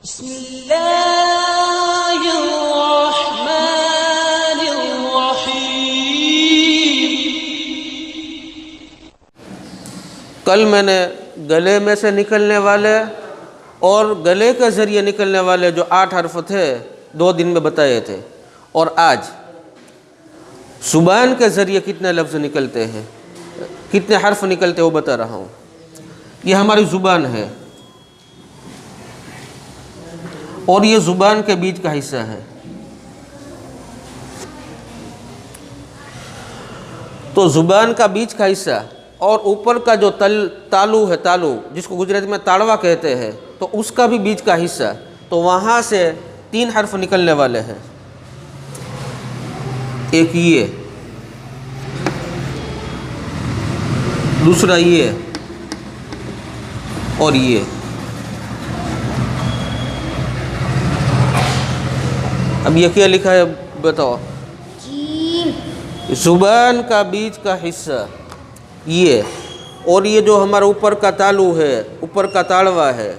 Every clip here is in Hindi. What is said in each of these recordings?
कल मैंने गले में से निकलने वाले और गले के ज़रिए निकलने वाले जो 8 हर्फ थे 2 दिन में बताए थे, और आज ज़ुबान के ज़रिए कितने लफ्ज़ निकलते हैं, कितने हर्फ निकलते हैं वो बता रहा हूँ। ये हमारी ज़ुबान है और ये ज़ुबान के बीच का हिस्सा है। तो ज़ुबान का बीच का हिस्सा और ऊपर का जो तालू है, तालू जिसको गुजराती में ताड़वा कहते हैं, तो उसका भी बीच का हिस्सा, तो वहाँ से 3 हर्फ निकलने वाले हैं। एक ये, दूसरा ये और ये। अब ये क्या लिखा है बताओ? ज़ुबान का बीच का हिस्सा ये, और ये जो हमारा ऊपर का तालू है, ऊपर का ताड़वा है,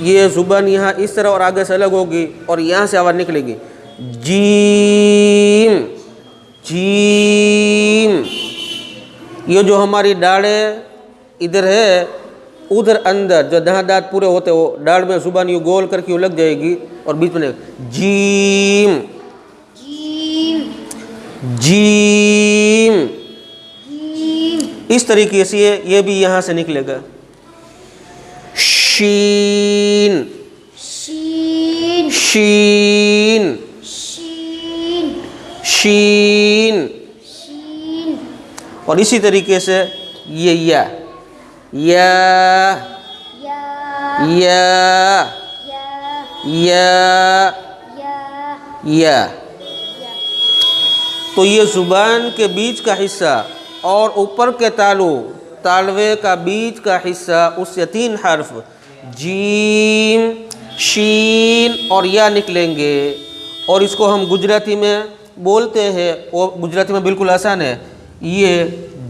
ये ज़ुबान यहाँ इस तरह और आगे से अलग होगी और यहाँ से आवाज़ निकलेगी जीम जीम। ये जो हमारी डाढ़े इधर है, उधर अंदर जो दांत पूरे होते हैं वो डाढ़ में ज़ुबान यूँ गोल करके यूँ लग जाएगी और बीच में जीम जीम। इस तरीके से ये भी यहाँ से निकलेगा। शीन शीन शीन शीन। और इसी तरीके से ये या या। तो ये ज़ुबान के बीच का हिस्सा और ऊपर के तालवे का बीच का हिस्सा, उससे 3 हर्फ जीम शीन और या निकलेंगे। और इसको हम गुजराती में बोलते हैं, वो गुजराती में बिल्कुल आसान है। ये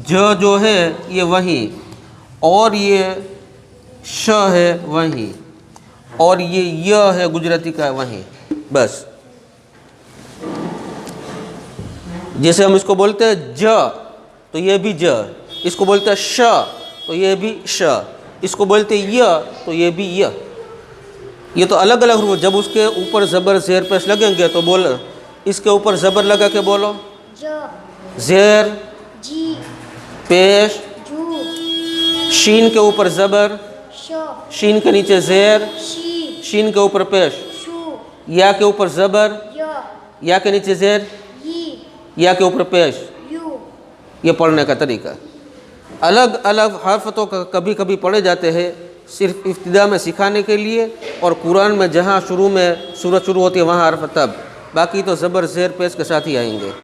ज जो है ये वहीं, और ये श है वहीं, और ये य है गुजराती का वहीं, बस। जैसे हम इसको बोलते हैं ज, तो ये भी ज। इसको बोलते हैं श, तो ये भी श। इसको बोलते हैं य, तो ये भी य। ये तो अलग अलग रूप। जब उसके ऊपर ज़बर ज़ेर पेश लगेंगे तो बोलो, इसके ऊपर ज़बर लगा के बोलो ज़ेर पेश, शीन के ऊपर ज़बर, शीन के नीचे ज़ेर, शीन के ऊपर पेश, या के ऊपर ज़बर, या के नीचे ज़ेर, या के ऊपर पेश। ये पढ़ने का तरीका अलग अलग हर्फ तो कभी कभी पढ़े जाते हैं सिर्फ इब्तिदा में सिखाने के लिए, और कुरान में जहाँ शुरू में सूरत शुरू होती है वहाँ हर्फ तब, बाकी तो ज़बर ज़ेर पेश के साथ ही आएंगे।